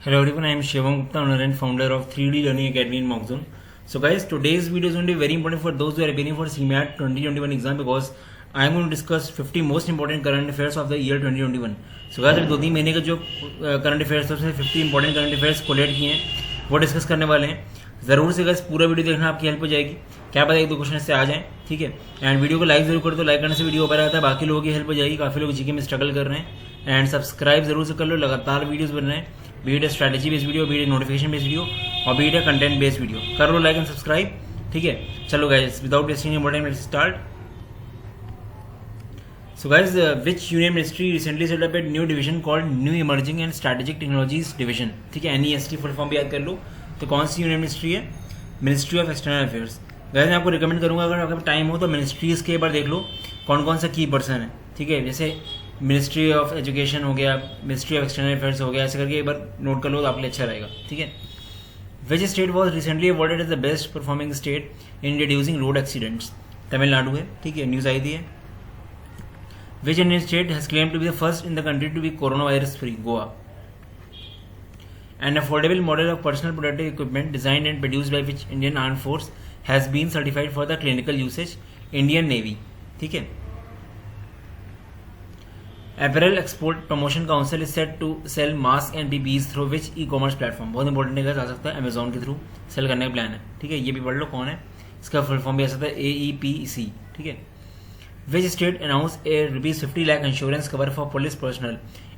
Hello everyone, I am Shivam Gupta, owner and founder of 3D Learning Academy in Mockzone. So guys, today's video is going to be very important for those who are preparing for CMAT 2021 exam because I am going to discuss 50 most important current affairs of the year 2021. So guys, अभी 2-3 महीने का जो current affairs उसमें 50 important current affairs collect किए हैं वो discuss करने वाले हैं. जरूर से guys पूरा वीडियो देखना, आपकी हेल्प हो जाएगी. क्या पता एक दो क्वेश्चन से आ जाएं, ठीक है. एंड वीडियो को लाइक जरूर कर दो, लाइक करने से वीडियो ऊपर आता है, बाकी लोगों की हेल्प हो जाएगी. काफी लोग जीके में स्ट्रगल कर रहे हैं. एंड सब्सक्राइब जरूर से कर लो, लगातार वीडियोस बन रहे हैं, beat strategy based video, beat notification based video और बीट कंटेंट बेस्ड वीडियो. कर लो लाइक एंड सब्सक्राइब, ठीक है. चलो guys, without wasting any more time, let's start. So guys, which union ministry recently set up a new division called New Emerging and Strategic Technologies Division, ठीक है. NEST full form भी याद कर लो. तो कौन सी यूनियन मिनिस्ट्री है? Ministry of external affairs. Guys मैं आपको रिकमेंड करूंगा, अगर आपका टाइम हो तो मिनिस्ट्रीज के एक बार देख लो कौन कौन सा की पर्सन है, ठीक है. जैसे मिनिस्ट्री ऑफ एजुकेशन हो गया, मिनिस्ट्री ऑफ एक्सटर्नल अफेयर्स हो गया, ऐसे करके एक बार नोट कर लो तो आपके लिए अच्छा रहेगा, ठीक है. Which state was recently awarded as the best performing state in reducing road accidents? Tamil Nadu है, ठीक है. न्यूज आई थी है. Which Indian state has claimed to be the first in the country to be coronavirus free? Goa. An affordable model of personal protective equipment designed and produced by which Indian Armed Force has been certified for the clinical usage? Indian Navy. ठीक है. Apparel Export Promotion Council is set to sell masks and PPEs through which e-commerce platform? बहुत important है, आ सकता है Amazon के through cell करने का plan है, ठीक है. ये भी पढ़ लो कौन है, इसका फुल फॉर्म भी आ सकता है AEPC, ठीक है. Which state announced a ₹50 lakh insurance cover for police personnel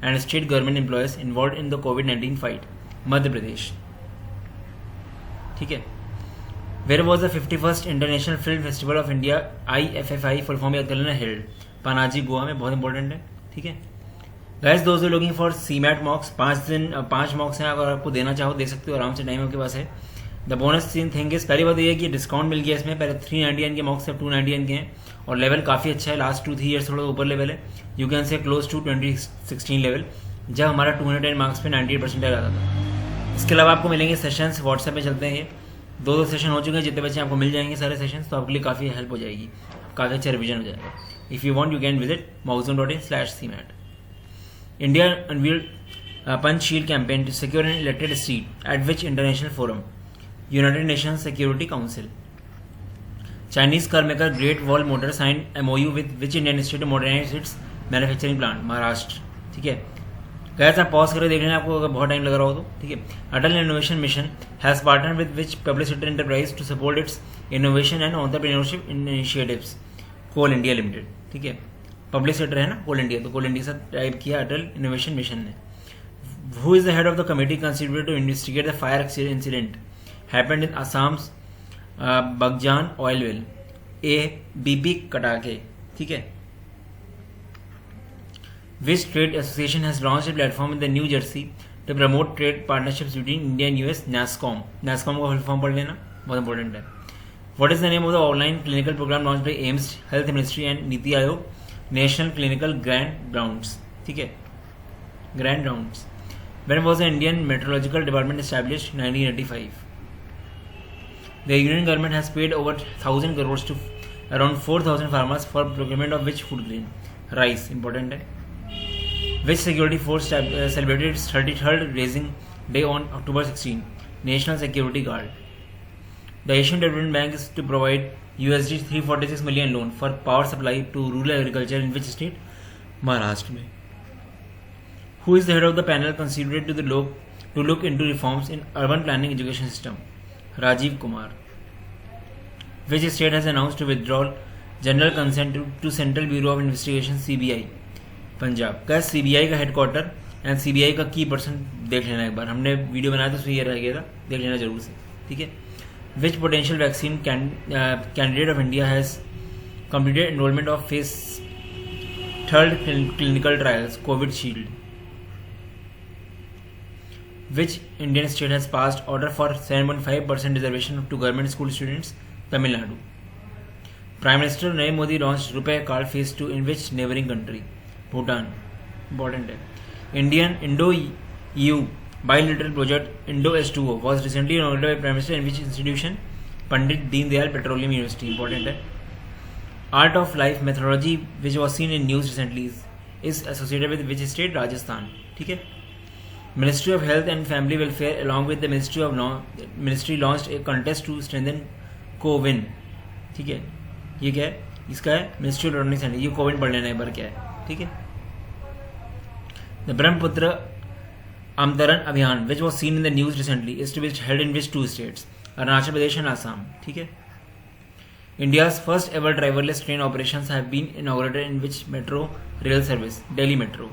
and state government employees involved in the COVID-19 fight? Madhya Pradesh, ठीक है. Where was the 51st International Film Festival of India IFFI full form याद कर लेना held? Panaji, Goa में. बहुत important है, ठीक है. Guys, those who are looking for CMAT mocks, 5 मॉक्स हैं, अगर आपको देना चाहो दे सकते हो, आराम से टाइम आपके पास है. द बोनस थिंग इज, पहली बात ये है कि डिस्काउंट मिल गया इसमें. पहले 399 के मॉक्स अब 299 के हैं और लेवल काफ़ी अच्छा है. लास्ट 2-3 ईयर्स थोड़ा ऊपर लेवल है. You can say close to 2016 level, जब हमारा 210 मार्क्स पे 98% आता था. इसके अलावा आपको मिलेंगे सेशंस, व्हाट्सएप पे चलते हैं. ये 2 सेशन हो चुके हैं, जितने बच्चे आपको मिल जाएंगे सारे सेशंस, तो आपके लिए काफ़ी हेल्प हो जाएगी, काफ़ी अच्छा रिविजन हो जाएगा. If you want you can visit mockzone.in/cmat. India unveiled punch shield campaign to secure an elected seat at which international forum? United Nations Security Council. Chinese car maker Great Wall Motor signed MOU with which Indian state to modernize its manufacturing plant? Maharashtra, ठीक है. Gas आप pause करके देख लेना आपको अगर बहुत time लग रहा हो तो, ठीक है. Atal innovation mission has partner with which public sector enterprise to support its innovation and entrepreneurship initiatives? Coal India limited, ठीक है. पब्लिक सेक्टर है ना कोल इंडिया, तो कोल इंडिया से टाइप किया अटल इनोवेशन मिशन ने. Who is the head of the committee considered to investigate the fire incident happened in Assam's Baghjan oil well? ABP Katakey, ठीक है. Which trade association has launched a platform in the New Jersey to promote trade partnerships between India and US? NASSCOM. NASSCOM का full form पढ़ लेना, बहुत important है. What is the name of the online clinical program launched by AIMS, Health Ministry and NITI Aayog? National Clinical Grand Rounds, ठीक है. Grand Rounds. When was the Indian Meteorological Department established? 1985. The Union government has paid over 1,000 crores to around 4,000 farmers for procurement of which food grain? Rice, important है. Which security force celebrated its 33rd raising day on October 16? National Security Guard. The Asian Development Bank is to provide $346 million loan for power supply to rural agriculture in which state? Maharashtra में. Who is the head of the panel constituted to look into reforms in urban planning education system? Rajiv Kumar. Which state has announced to withdraw general consent to Central Bureau of Investigation CBI? Punjab. का CBI का headquarter and CBI का की person देख लेना एक बार, हमने video बनाया तो उसमें ये रह गया था, देख लेना जरूर से, ठीक है. Which potential vaccine candidate of India has completed enrollment of phase 3rd clinical trials? Covishield. Which Indian state has passed order for 7.5% reservation to government school students? Tamil Nadu. Prime Minister Narendra Modi launched Rupee Card Phase 2 in which neighboring country? Bhutan. Important है. Indian Indo-EU bilateral project Indo S2O was recently inaugurated by Prime Minister in which institution? Pandit Deen Dayal Petroleum University. Important है. Art of life methodology which was seen in news recently is associated with which state? Rajasthan, ठीक है. Ministry of Health and Family Welfare along with the Ministry launched a contest to strengthen CoWIN. ठीक है, ये क्या है, इसका है ministry of electronics and, ये कोविन पढ़ लेना एक बार क्या है. ठीक है. The Brahmaputra Amantran Abhiyan which was seen in the news recently is to be held in which 2 states, Arunachal Pradesh and Assam. ठीक है. India's first ever driverless train operations have been inaugurated in which metro rail service, Delhi Metro.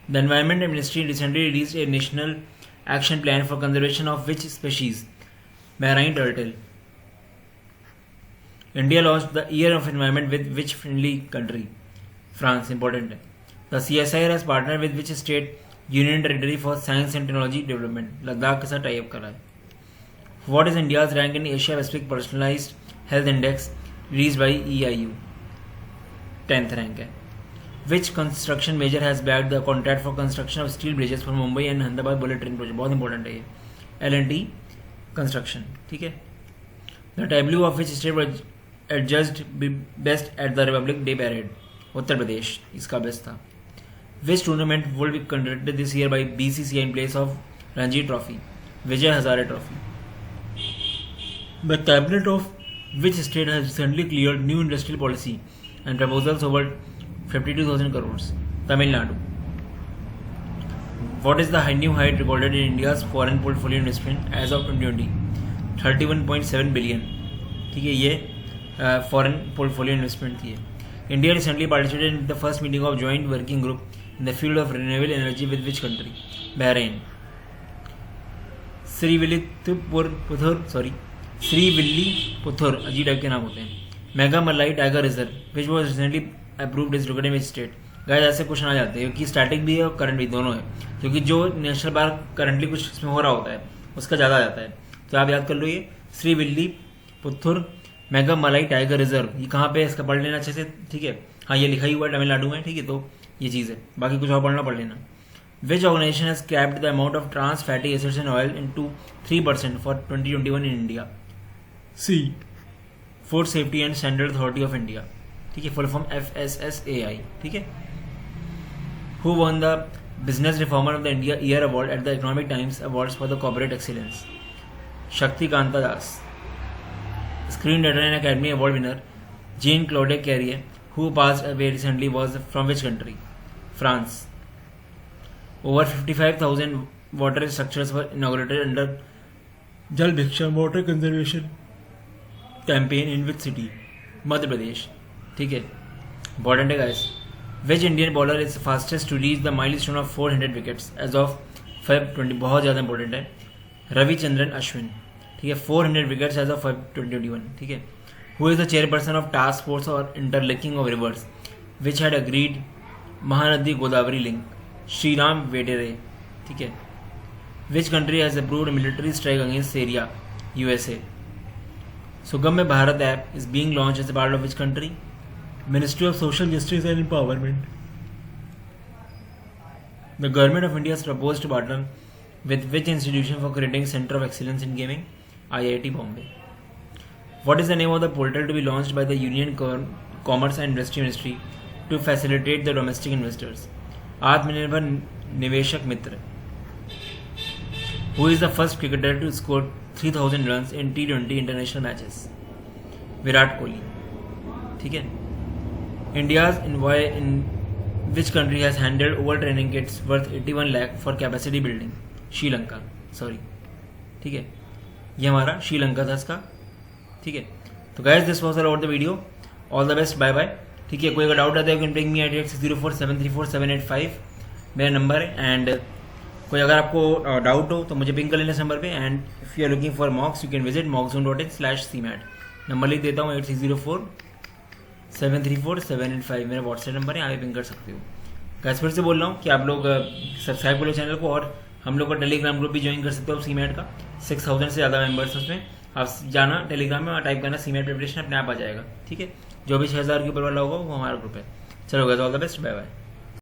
The Environment Ministry recently released a national action plan for conservation of which species, marine turtle. India launched the Year of Environment with which friendly country? France. Important. The CSIR has partnered with which state, union territory for science and technology development? Ladakh के साथ tie up करा है. What is India's rank in Asia Pacific Personalized Health Index released by EIU? 10th rank है. Which construction major has backed the contract for construction of steel bridges for Mumbai and Ahmedabad bullet train project? बहुत important है ये. L&T Construction. ठीक है. The tableau of which state was adjudged best at the Republic Day Parade? Uttar Pradesh इसका best था. Which tournament will be conducted this year by BCCI in place of Ranji Trophy? Vijay Hazare Trophy. The cabinet of which state has recently cleared new industrial policy and proposals over 52,000 crores? Tamil Nadu. What is the new height recorded in India's foreign portfolio investment as of 2020? 31.7 billion. ठीक है, ये foreign portfolio investment थी. India recently participated in the first meeting of joint working group in the field of renewable energy with which country? Bahrain. Srivilliputhur अजीब type के नाम होते हैं. Mega मलाई tiger reserve which was recently approved is located in state. Guys ऐसे question आ जाते हैं क्योंकि स्टैटिक भी है और करंट भी दोनों है, क्योंकि जो नेशनल पार्क करंटली कुछ इसमें हो रहा होता है उसका ज़्यादा आ जाता है. तो आप याद कर लो ये श्रीविल्लीपुथुर मेगा मलाई टाइगर रिजर्व, ये कहाँ पे है इसका पढ़ लेना अच्छे से. ठीक है, हाँ ये लिखा ही हुआ है तमिलनाडु में. ठीक है, तो ये चीज़ है, बाकी कुछ और पढ़ना पढ़ लेना. Which organization has capped the amount of trans fatty acids in oil into 3% for 2021 in India? C. Food Safety and Standard Authority of India. ठीक है, फुल फॉर्म FSSAI. ठीक है. Who won the Business Reformer of the India Year Award at the Economic Times Awards for the Corporate Excellence? Shakti Kanta Das. Screenwriter and Academy Award winner Jean-Claude Carrier, who passed away recently, was from which country? France. Over 55,000 water structures were inaugurated under Jal Bhiksha water conservation campaign in which city? Madhya Pradesh. ठीक है, important है guys. Which Indian bowler is fastest to reach the milestone of 400 wickets as of Feb 20? बहुत ज़्यादा important है. रविचंद्रन अश्विन. ठीक है, 400 wickets as of Feb 2021. ठीक है. Who is the chairperson of task force or interlinking of rivers which had agreed Mahanadi Godavari link? Shriram Vedire. ठीक है. Which country has approved military strike against Syria? USA. Sugamya Bharat app is being launch as a part of which country? Ministry of social justice and empowerment. The government of India propose to partner with which institution for creating centre of excellence in gaming? IIT Bombay. What is the name of the portal to be launched by the Union Commerce and Industry Ministry to facilitate the domestic investors? आत्मनिर्भर निवेशक मित्र. Who is the first cricketer to score 3,000 runs in T20 international matches? Virat Kohli. ठीक है. India's envoy in which country has handled over training kits worth 81 lakh for capacity building? Sri Lanka. Sorry. ठीक है, ये हमारा श्रीलंका था इसका. ठीक है. तो guys this was all about the video. All the best. Bye bye. ठीक है, कोई अगर डाउट आता है कैन पिंग मी एट 604734785 मेरा नंबर है. एंड कोई अगर आपको डाउट हो तो मुझे पिंग कर लेना इस नंबर पे. And if you are looking for mocks you can visit mockzone.in/cmat. Number लिख देता हूँ 8604734785 मेरा व्हाट्सएप नंबर है, यहाँ पे पिंग कर सकते हो. गाइस फिर से बोल रहा हूँ कि आप लोग सब्सक्राइब करो चैनल को, और हम लोग का टेलीग्राम ग्रुप भी ज्वाइन कर सकते हो आप CMAT का. 6,000 से ज़्यादा मेंबर्स उसमें. आप जाना टेलीग्राम में और टाइप करना CMAT प्रिपरेशन, अपने आप आ जाएगा. ठीक है, जो भी 6,000 के ऊपर वाला होगा वो हमारा ग्रुप है. चलो guys, all the best. Bye bye.